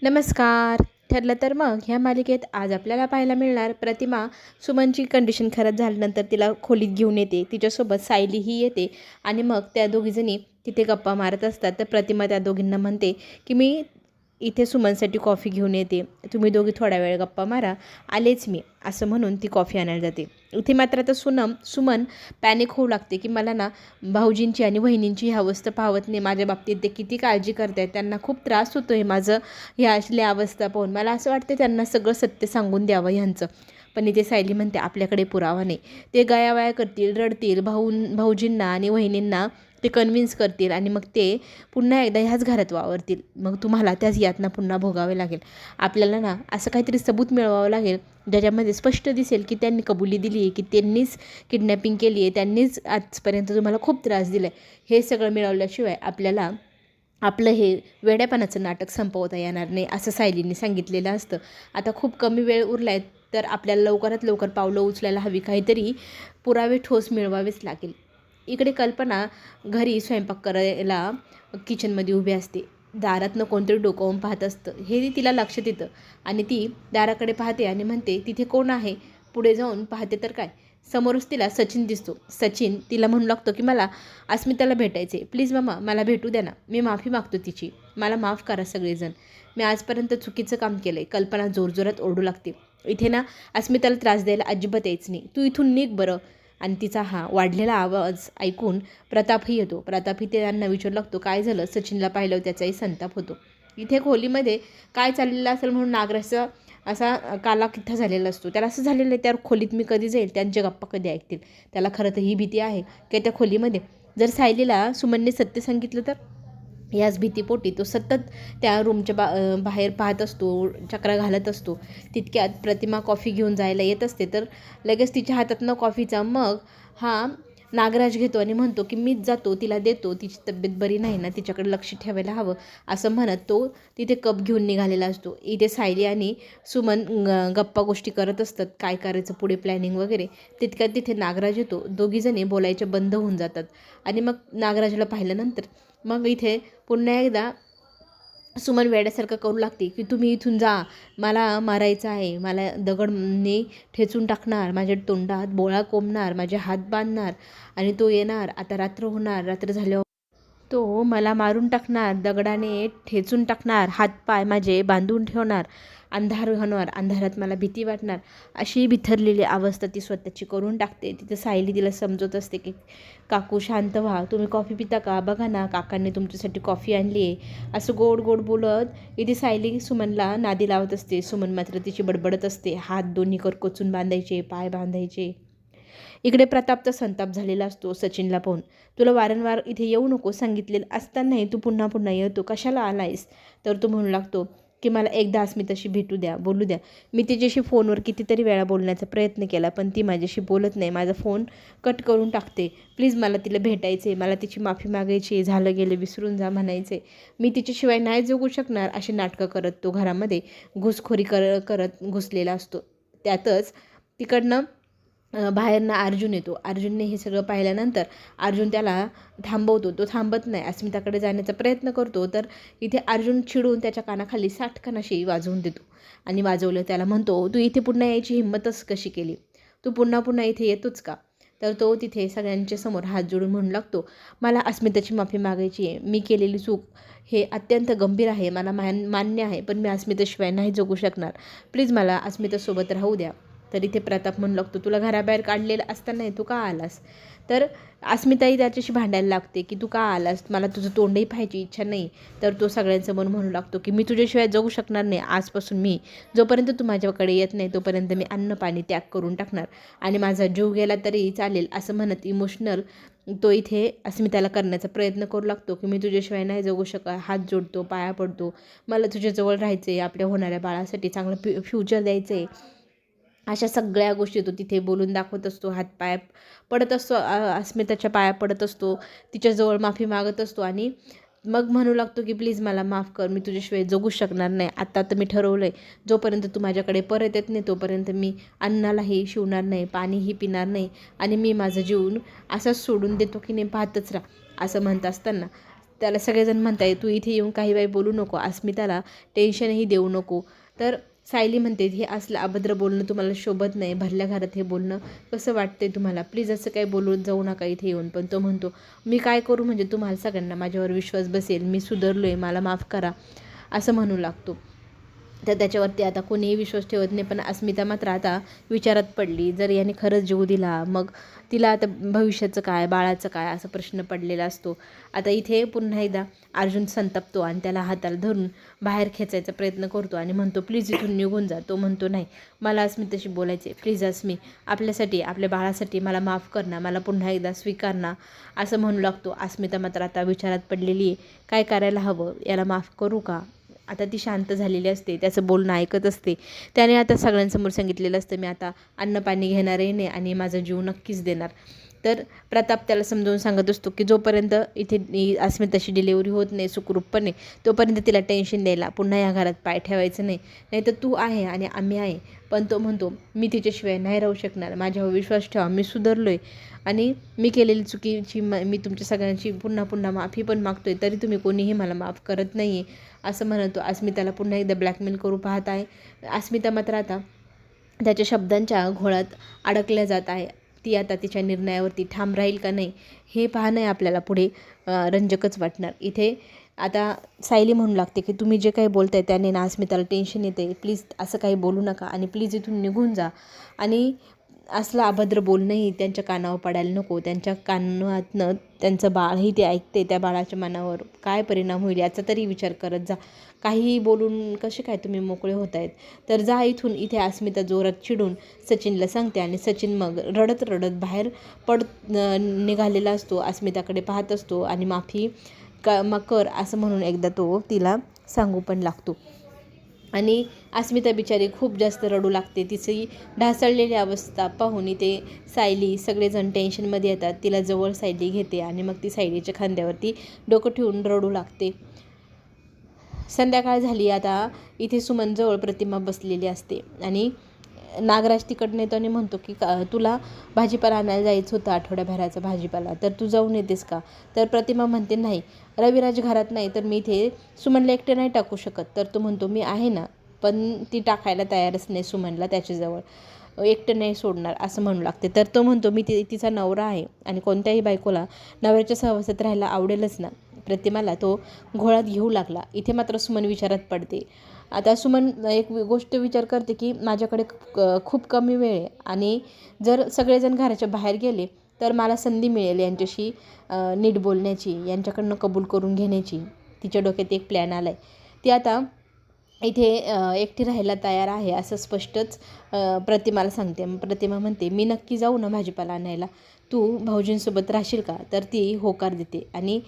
नमस्कार. ठरलं तर मग ह्या मालिकेत आज आपल्याला पाहायला मिळणार प्रतिमा सुमनची कंडिशन खराब झाल्यानंतर तिला खोलीत घेऊन येते. तिच्यासोबत सायलीही येते आणि मग त्या दोघीजणी तिथे गप्पा मारत असतात. तर प्रतिमा त्या दोघींना म्हणते की मी इथे सुमनसाठी कॉफी घेऊन येते, तुम्ही दोघी थोडा वेळ गप्पा मारा, आलेच मी, असं म्हणून ती कॉफी आणायला जाते. इथे मात्र आता सुमन पॅनिक होऊ लागते की मला ना भाऊजींची आणि वहिनींची ही अवस्था पाहवत नाही. माझ्या बाबतीत ते किती काळजी करत आहेत, त्यांना खूप त्रास होतो आहे माझं ह्या असल्या अवस्था पाहून. मला असं वाटतं त्यांना सगळं सत्य सांगून द्यावं ह्यांचं. पण इथे सायली म्हणते आपल्याकडे पुरावा नाही. ते गयावया करतील, रडतील, भाऊजींना आणि वहिनींना ते कन्व्हिन्स करतील आणि मग ते पुन्हा एकदा ह्याच घरात वावरतील. मग तुम्हाला त्याच यातना पुन्हा भोगावे लागेल. आपल्याला ना असं काहीतरी सबूत मिळवावं लागेल ज्याच्यामध्ये स्पष्ट दिसेल की त्यांनी कबुली दिली आहे, की त्यांनीच किडनॅपिंग केली आहे, त्यांनीच आजपर्यंत तुम्हाला खूप त्रास दिला आहे. हे सगळं मिळवल्याशिवाय आपल्याला आपलं हे वेड्यापणाचं नाटक संपवता येणार नाही, असं सायलींनी सांगितलेलं असतं. आता खूप कमी वेळ उरला आहे, तर आपल्याला लवकरात लवकर पावलं उचलायला हवी, काहीतरी पुरावे ठोस मिळवावेच लागेल. इकडे कल्पना घरी स्वयंपाक करायला किचनमध्ये उभी असते. दारातनं कोणतरी डोकावून पाहत असतं, हे तिला लक्षात येतं आणि ती दाराकडे पाहते आणि म्हणते तिथे कोण आहे. पुढे जाऊन पाहते तर काय, समोरच तिला सचिन दिसतो. सचिन तिला म्हणू लागतो की मला अस्मिताला भेटायचे, प्लीज मामा मला भेटू द्या ना, मी माफी मागतो तिची, मला माफ करा सगळेजण, मी आजपर्यंत चुकीचं काम केलं आहे. कल्पना जोरजोरात ओरडू लागते, इथे ना अस्मिताला त्रास द्यायला अजिबात यायच नाही, तू इथून निघ बरं. आणि तिचा हा वाढलेला आवाज ऐकून प्रतापही येतो. प्रतापही त्यांना विचारू लागतो काय झालं. सचिनला पाहिल्यावर त्याचाही संताप होतो. इथे खोलीमध्ये काय चाललेलं असेल म्हणून नागराजचा असा कालाकिट्ठा झालेला असतो. त्याला असं झालेलं आहे त्यावर खोलीत मी कधी जाईल, त्यांच्या गप्पा कधी ऐकतील. त्याला खरं तर ही भीती आहे की त्या खोलीमध्ये जर सायलीला सुमनने सत्य सांगितलं तर. याच भीतीपोटी तो सतत त्या रूमच्या बाहेर पाहत असतो, चक्रा घालत असतो. तितक्यात प्रतिमा कॉफी घेऊन जायला येत असते, तर लगेच तिच्या हातातनं कॉफीचा मग हा नागराज घेतो आणि म्हणतो की मीच जातो, तिला देतो, तिची तब्येत बरी नाही ना, तिच्याकडे लक्ष ठेवायला हवं, असं म्हणत तो तिथे कप घेऊन निघालेला असतो. इथे सायली आणि सुमन गप्पा गोष्टी करत असतात, काय करायचं पुढे प्लॅनिंग वगैरे. तितक्यात तिथे नागराज येतो. दोघीजणी बोलायचे बंद होऊन जातात आणि मग नागराजला पाहिल्यानंतर मग इथे पुन्हा एकदा सुमन वेड्यासारखं करू लागते की तुम्ही इथून जा, मला मारायचं आहे, मला दगडने ठेचून टाकणार, माझ्या तोंडात बोळा कोंबणार, माझे हात बांधणार आणि तो येणार, आता रात्र होणार, रात्र झाल्यावर तो मला मारून टाकणार, दगडाने ठेचून टाकणार, हातपाय माझे बांधून ठेवणार, अंधार होणार, अंधारात मला भीती वाटणार, अशी बिथरलेली अवस्था ती स्वतःची करून टाकते. तिथं सायली तिला समजत असते की काकू शांत व्हा, तुम्ही कॉफी पिता का, बघा ना काकांनी तुमच्यासाठी कॉफी आणली आहे, असं गोड गोड बोलत इथे सायली सुमनला नादी लावत असते. सुमन मात्र तिची बडबडत असते, हात दोन्ही करकोचून बांधायचे, पाय बांधायचे. इकडे प्रतापचा संताप झालेला असतो सचिनला पाहून. तुला वारंवार इथे येऊ नको सांगितलेलं असतानाही तू पुन्हा पुन्हा येतो, कशाला आलायस. तर तो म्हणू लागतो की मला एकदा अस्मिताशी भेटू द्या, बोलू द्या. मी तिच्याशी फोनवर कितीतरी वेळा बोलण्याचा प्रयत्न केला, पण ती माझ्याशी बोलत नाही, माझा फोन कट करून टाकते. प्लीज मला तिला भेटायचे, मला तिची माफी मागायची, झालं गेलं विसरून जा म्हणायचे, मी तिच्याशिवाय नाही जगू शकणार, अशी नाटकं करत तो घरामध्ये घुसखोरी करत घुसलेला असतो. त्यातच तिकडनं बाहेरनं अर्जुन येतो. अर्जुनने हे सगळं पाहिल्यानंतर अर्जुन त्याला थांबवतो. तो थांबत नाही, अस्मिताकडे जाण्याचा प्रयत्न करतो. तर इथे अर्जुन चिडून त्याच्या कानाखाली साटकन अशी वाजवून देतो आणि वाजवलं त्याला म्हणतो तू इथे पुन्हा यायची हिंमतच कशी केली, तू पुन्हा पुन्हा इथे येतोच का. तर तो तिथे सगळ्यांच्या समोर हात जोडून म्हणू लागतो मला अस्मिताची माफी मागायची आहे, मी केलेली चूक हे अत्यंत गंभीर आहे, मला मान्य आहे, पण मी अस्मिताशिवाय नाही जगू शकणार, प्लीज मला अस्मितासोबत राहू द्या. तर इथे प्रताप म्हणू लागतो तुला घराबाहेर काढलेलं असताना तू का आलास. तर अस्मिताही त्याच्याशी भांडायला लागते की तू का आलास, मला तुझं तोंडही पाहायची इच्छा नाही. तर तो सगळ्यांसमोर म्हणू लागतो की मी तुझ्याशिवाय जगू शकणार नाही, आजपासून मी जोपर्यंत तू माझ्याकडे येत नाही तोपर्यंत मी अन्न पाणी त्याग करून टाकणार आणि माझा जीव गेला तरी चालेल, असं म्हणत इमोशनल तो इथे अस्मिताला करण्याचा प्रयत्न करू लागतो की मी तुझ्याशिवाय नाही जगू शकत, हात जोडतो, पाया पडतो, मला तुझ्याजवळ राहायचं आहे, आपल्या होणाऱ्या बाळासाठी चांगलं फ्युचर द्यायचं आहे. अशा सगळ्या गोष्टी तो तिथे बोलून दाखवत असतो. हातपाय पडत असतो, अस्मिताच्या पाया पडत असतो, तिच्याजवळ माफी मागत असतो आणि मग म्हणू लागतो की प्लीज मला माफ कर, मी तुझ्याशिवाय जगू शकणार नाही. आत्ता तर मी ठरवलं आहे, जोपर्यंत तू माझ्याकडे परत येत नाही तोपर्यंत मी अन्नालाही शिवणार नाही, पाणीही पिणार नाही आणि मी माझं जीवन असंच सोडून देतो की नाही पाहतच राहा. असं म्हणत असताना त्याला सगळेजण म्हणताय तू इथे येऊन काही वेळ बोलू नको, अस्मिताला टेन्शनही देऊ नको. तर सायली म्हणते हे असलं अभद्र बोलणं तुम्हाला शोभत नाही, भरल्या घरात हे बोलणं कसं वाटतंय तुम्हाला, प्लीज असं काही बोलून जाऊ नका इथे येऊन. पण तो म्हणतो मी काय करू म्हणजे तुम्हाला सगळ्यांना माझ्यावर विश्वास बसेल, मी सुधारलो आहे, मला माफ करा असं म्हणू लागतो. तर त्याच्यावरती आता कोणीही विश्वास ठेवत नाही. पण अस्मिता मात्र आता विचारात पडली, जर याने खरंच जीव दिला मग तिला आता भविष्याचं काय, बाळाचं काय असा प्रश्न पडलेला असतो. आता इथे पुन्हा एकदा अर्जुन संतापतो आणि त्याला हाताला धरून बाहेर खेचायचा प्रयत्न करतो आणि म्हणतो प्लीज इथून निघून जा. तो म्हणतो नाही, मला अस्मिताशी बोलायचे, प्लीज अस्मी आपल्यासाठी, आपल्या बाळासाठी मला माफ कर ना, मला पुन्हा एकदा स्वीकार ना असं म्हणू लागतो. अस्मिता मात्र आता विचारात पडलेली आहे, काय करायला हवं, याला माफ करू का. आता ती शांत झालेली असते, त्याचं बोलणं ऐकत असते. त्याने आता सगळ्यांसमोर सांगितलेलं असतं मी आता अन्नपाणी घेणारही नाही आणि माझा जीव नक्कीच देणार. तर प्रताप त्याला समजावून सांगत असतो की जोपर्यंत इथे अस्मिताची डिलिव्हरी होत नाही सुखरूपपणे तोपर्यंत तिला टेन्शन द्यायला, पुन्हा या घरात पाय ठेवायचं नाही, नाही तर तू आहे आणि आम्ही आहे. पण तो म्हणतो मी तिच्याशिवाय नाही राहू शकणार, माझ्यावर विश्वास ठेवा, मी सुधारलो आहे आणि मी केलेली चुकीची मी तुमच्या सगळ्यांची पुन्हा पुन्हा माफी पण मागतोय, तरी तुम्ही कोणीही मला माफ करत नाही आहे असं म्हणतो. अस्मिताला पुन्हा एकदा ब्लॅकमेल करू पाहत आहे. अस्मिता मात्र आता त्याच्या शब्दांच्या घोळात अडकल्या जात आहे. ती आता तिच्या निर्णयावरती ठाम राहील का नाही हे पाहणं आपल्याला पुढे रंजकच वाटणार. इथे आता सायली म्हणू लागते की तुम्ही जे काही बोलताय त्याने ना अस्मिताला टेन्शन येते, प्लीज असं काही बोलू नका आणि प्लीज इथून निघून जा. आणि असलं अभद्र बोलणंही त्यांच्या कानावर पडायला नको. त्यांच्या कानातनं त्यांचं बाळही ते ऐकते, त्या बाळाच्या मनावर काय परिणाम होईल याचा तरी विचार करत जा. काहीही बोलून कसे काय तुम्ही मोकळे होत आहेत, तर जा इथून. इथे अस्मिता जोरात चिडून सचिनला सांगते आणि सचिन मग रडत रडत बाहेर निघालेला असतो. अस्मिताकडे पाहत असतो आणि माफी मग कर असं म्हणून एकदा तो तिला सांगू पण लागतो. आणि अस्मिता बिचारी खूप जास्त रडू लागते. तिची ढासळलेली अवस्था पाहून इथे सायली सगळेजण टेन्शनमध्ये येतात. तिला जवळ सायली घेते आणि मग ती सायलीच्या खांद्यावरती डोकं ठेवून रडू लागते. संध्याकाळ झाली. आता इथे सुमनजवळ प्रतिमा बसलेली असते आणि नागराज तिकडनं येतो आणि म्हणतो की तुला भाजीपाला आणायला जायचं होतं, आठवड्याभराचा भाजीपाला, तर तू जाऊन येतेस का. तर प्रतिमा म्हणते नाही, रविराज घरात नाही तर मी इथे सुमनला एकटे नाही टाकू शकत. तर तो म्हणतो मी आहे ना, पण ती टाकायला तयारच नाही सुमनला त्याच्याजवळ, एकटं नाही सोडणार असं म्हणू लागते. तर तो म्हणतो मी तिचा नवरा आहे आणि कोणत्याही बायकोला नवऱ्याच्या सहवासात राहायला आवडेलच ना. प्रतिमाला तो घोळात घेऊ लागला. इथे मात्र सुमन विचारात पडते. आता सुमन एक गोष्ट विचार करते की माझ्याकडे खूप कमी वेळ आहे आणि जर सगळेजण घराच्या बाहेर गेले तर मला संधी मिळेल यांच्याशी नीट बोलण्याची, यांच्याकडनं कबूल करून घेण्याची. तिच्या डोक्यात एक प्लॅन आला आहे. ती आता इथे एकटी राहायला तयार आहे असं स्पष्टच प्रतिमाला सांगते. प्रतिमा म्हणते मी नक्की जाऊ ना भाजीपाला आणायला, तू भाऊजींसोबत राहशील का. तर ती होकार देते आणि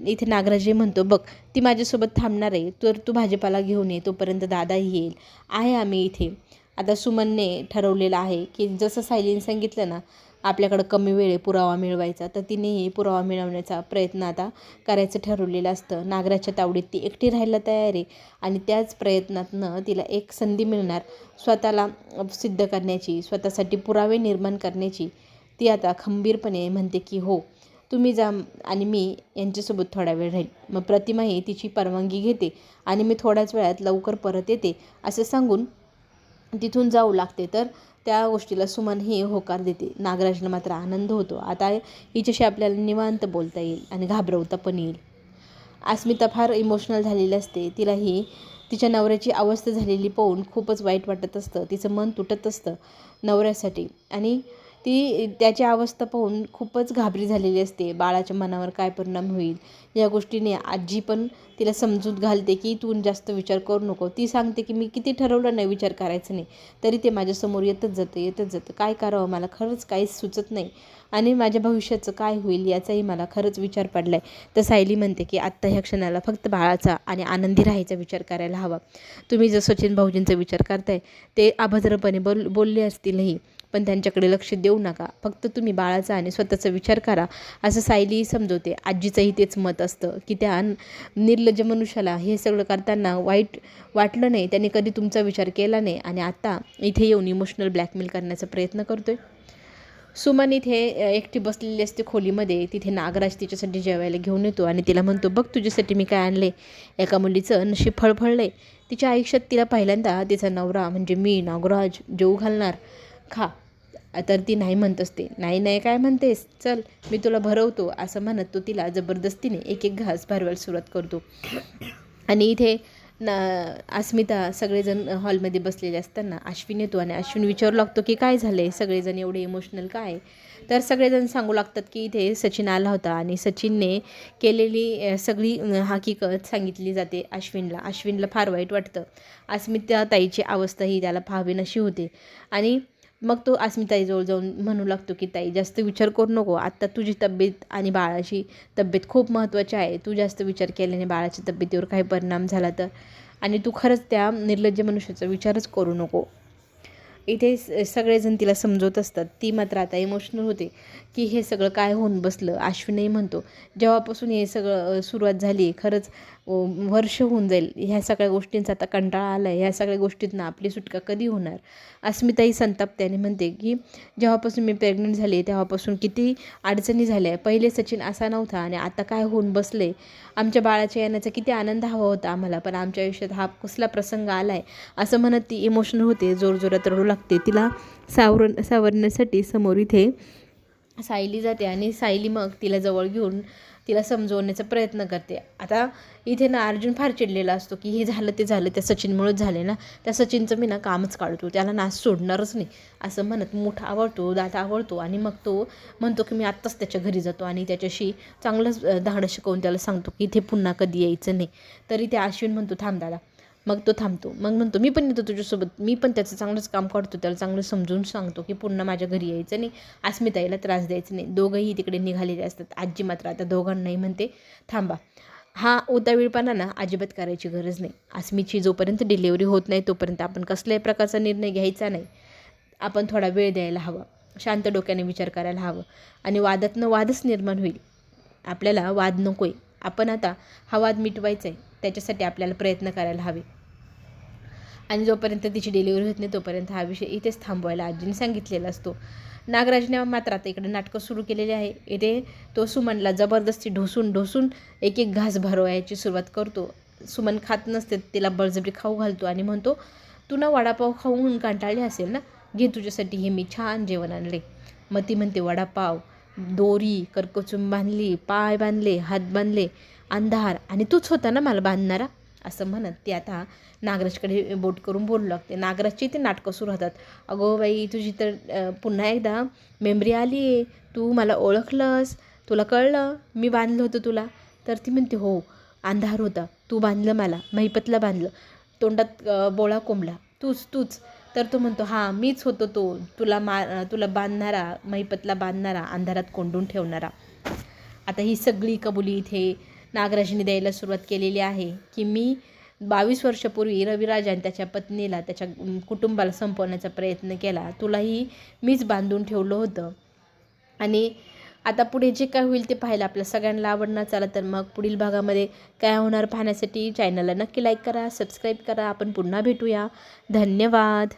इथे नागराजी म्हणतो बघ ती माझ्यासोबत थांबणार आहे, तर तू भाजीपाला घेऊन ये, तोपर्यंत दादाही येईल, आहे आम्ही इथे. आता सुमनने ठरवलेलं आहे की जसं सायलीने सांगितलं ना आपल्याकडं कमी वेळ पुरावा मिळवायचा, तर तिनेही पुरावा मिळवण्याचा प्रयत्न आता करायचं ठरवलेलं असतं. नागराच्या तावडीत ती एकटी राहायला तयार आहे आणि त्याच प्रयत्नातनं तिला एक संधी मिळणार स्वतःला सिद्ध करण्याची, स्वतःसाठी पुरावे निर्माण करण्याची. ती आता खंबीरपणे म्हणते की हो तुम्ही जा आणि मी यांच्यासोबत थोडा वेळ राहील. मग प्रतिमाही तिची परवानगी घेते आणि मी थोड्याच वेळात लवकर परत येते असं सांगून तिथून जाऊ लागते. तर त्या गोष्टीला सुमन ही होकार देते. नागराजनं मात्र आनंद होतो. आता हिच्याशी आपल्याला निवांत बोलता येईल आणि घाबरवता पण येईल. अस्मिता फार इमोशनल झालेली असते. तिलाही तिच्या नवऱ्याची अवस्था झालेली पाहून खूपच वाईट वाटत असतं. तिचं मन तुटत असतं नवऱ्यासाठी आणि ती त्याची अवस्था पाहून खूपच घाबरी झालेली असते. बाळाच्या मनावर काय परिणाम होईल या गोष्टीने आजी पण तिला समजूत घालते की तू जास्त विचार करू नको. ती सांगते की मी किती ठरवलं नाही विचार करायचं नाही, तरी ते माझ्यासमोर येतच जातं. काय करावं मला खरंच काहीच सुचत नाही आणि माझ्या भविष्याचं काय होईल याचाही मला खरंच विचार पडला आहे. तर सायली म्हणते की आत्ता ह्या क्षणाला फक्त बाळाचा आणि आनंदी राहायचा विचार करायला हवा. तुम्ही जर सचिन भाऊजींचा विचार करताय ते अभद्रपणे बोलले असतीलही, पण त्यांच्याकडे लक्ष देऊ नका. फक्त तुम्ही बाळाचा आणि स्वतःचा विचार करा असं सायली समजवते. आजीचंही तेच मत असतं की त्या निर्लज्ज मनुष्याला हे सगळं करताना वाईट वाटलं नाही, त्याने कधी तुमचा विचार केला नाही आणि आता इथे येऊन इमोशनल ब्लॅकमेल करण्याचा प्रयत्न करतोय. सुमन इथे एकटी बसलेली असते खोलीमध्ये. तिथे नागराज तिच्यासाठी जेवायला घेऊन येतो आणि तिला म्हणतो, बघ तुझ्यासाठी मी काय आणले. एका मुलीचं नशीब फळफळलं आहे. तिच्या आयुष्यात तिला पहिल्यांदा तिचा नवरा म्हणजे मी नागराज जेवू घालणार, खा. तर ती नाही म्हणत असते. नाही नाही काय म्हणतेस, चल मी तुला भरवतो, असं म्हणत तो तिला जबरदस्तीने एक एक घास भरवायला सुरुवात करतो. आणि इथे अस्मिता सगळेजण हॉलमध्ये बसलेले असताना अश्विन येतो आणि अश्विन विचारू लागतो की काय झालं आहे, सगळेजण एवढे इमोशनल काय. तर सगळेजण सांगू लागतात की इथे सचिन आला होता आणि सचिनने केलेली सगळी हकीकत सांगितली जाते अश्विनला. अश्विनला फार वाईट वाटतं. अस्मिता ताईची अवस्था ही त्याला पाहावीनाशी होते आणि मग तो अस्मिताईजवळ जाऊन म्हणू लागतो की ताई जास्त विचार करू नको, आत्ता तुझी तब्येत आणि बाळाची तब्येत खूप महत्त्वाची आहे. तू जास्त विचार केल्याने बाळाच्या तब्येतीवर काही परिणाम झाला तर, आणि तू खरंच त्या निर्लज्ज मनुष्याचा विचारच करू नको. इथे सगळेजण तिला समजवत असतात. ती मात्र आता इमोशनल होते की हे सगळं काय होऊन बसलं. अश्विनही म्हणतो, जेव्हापासून हे सगळं सुरुवात झाली खरंच वर्ष होऊन जाईल. ह्या सगळ्या गोष्टींचा आता कंटाळा आला आहे. ह्या सगळ्या गोष्टींना आपली सुटका कधी होणार. अस्मिताही संतापते आणि म्हणते की जेव्हापासून मी प्रेग्नंट झाली तेव्हापासून किती अडचणी झाल्या. पहिले सचिन असा नव्हता आणि आता काय होऊन बसले. आमच्या बाळाच्या येण्याचा किती आनंद हवा होता आम्हाला, पण आमच्या आयुष्यात हा कसला प्रसंग आला आहे, असं म्हणत ती इमोशनल होते. जोरजोरात रडू लागते. तिला सावरण्यासाठी समोर इथे सायली जाते आणि सायली मग तिला जवळ घेऊन तिला समजवण्याचा प्रयत्न करते. आता इथे ना अर्जुन फार चिडलेला असतो की हे झालं ते झालं त्या सचिनमुळेच झाले ना, त्या सचिनचं मी ना कामच काढतो, त्याला ना सोडणारच नाही, असं म्हणत मोठा आवडतो दात आवडतो आणि मग तो म्हणतो की मी आत्ताच त्याच्या घरी जातो आणि त्याच्याशी चांगलंच धाडं शिकवून त्याला सांगतो की इथे पुन्हा कधी यायचं नाही. तरी ते अश्विन म्हणतो थांब दादा. मग तो थांबतो. मग म्हणतो मी पण येतो तुझ्यासोबत, मी पण त्याचं चांगलंच काम काढतो, त्याला चांगलं समजून सांगतो की पुन्हा माझ्या घरी यायचं नाही, अस्मिताईला त्रास द्यायचं नाही. दोघंही तिकडे निघालेले असतात. आजी मात्र आता दोघांनाही म्हणते थांबा. हा उतावीळपणा ना अजिबात करायची गरज नाही. अस्मीची जोपर्यंत डिलिव्हरी होत नाही तोपर्यंत आपण कसल्याही प्रकारचा निर्णय घ्यायचा नाही. आपण थोडा वेळ द्यायला हवा, शांत डोक्याने विचार करायला हवं आणि वादातनं वादच निर्माण होईल. आपल्याला वाद नको आहे. आपण आता हा वाद मिटवायचा आहे, त्याच्यासाठी आपल्याला प्रयत्न करायला हवे आणि जोपर्यंत तिची डिलिव्हरी होत नाही तोपर्यंत हा विषय इथेच थांबवायला आजीने सांगितलेला असतो. नागराजने मात्र आता इकडे नाटकं सुरू केलेली आहे. इथे तो सुमनला जबरदस्ती ढोसून एक एक घास भरवायची सुरुवात करतो. सुमन खात नसते, तिला बळजबरी खाऊ घालतो आणि म्हणतो तू ना वडापाव खाऊन कंटाळली असेल ना, घे तुझ्यासाठी हे मी छान जेवण आणले. मग ती म्हणते वडापाव, दोरी करकचून बांधली, पाय बांधले, हात बांधले, अंधार आणि तूच होता ना मला बांधणारा, असं म्हणत ती आता नागराजकडे बोट करून बोलू लागते. नागराजची ते नाटकं सुरू होतात. अगो बाई तुझी तर पुन्हा एकदा मेमरी आली आहे, तू मला ओळखलंस, तुला कळलं मी बांधलं होतं तुला. तर ती म्हणते हो अंधार होता, तू बांधलं मला, महिपतला बांधलं, तोंडात बोळा कोंबला, तूच. तर तो म्हणतो हां मीच होतो तो, तुला बांधणारा, महिपतला बांधणारा, अंधारात कोंडून ठेवणारा. आता ही सगळी कबुली इथे नागराजने द्यायला सुरुवात केलेली आहे की मी 22 वर्षापूर्वी रविराज आणि त्याच्या पत्नीला त्याच्या कुटुंबाला संपवण्याचा प्रयत्न केला, तुलाही मीच बांधून ठेवलं होतं. आणि आता पुढे जे काय होईल ते पाहायला आपल्या सगळ्यांना आवडणार. चला तर मग पुढील भागामध्ये काय होणार पाहण्यासाठी चॅनलला नक्की लाईक करा, सबस्क्राईब करा. आपण पुन्हा भेटूया. धन्यवाद.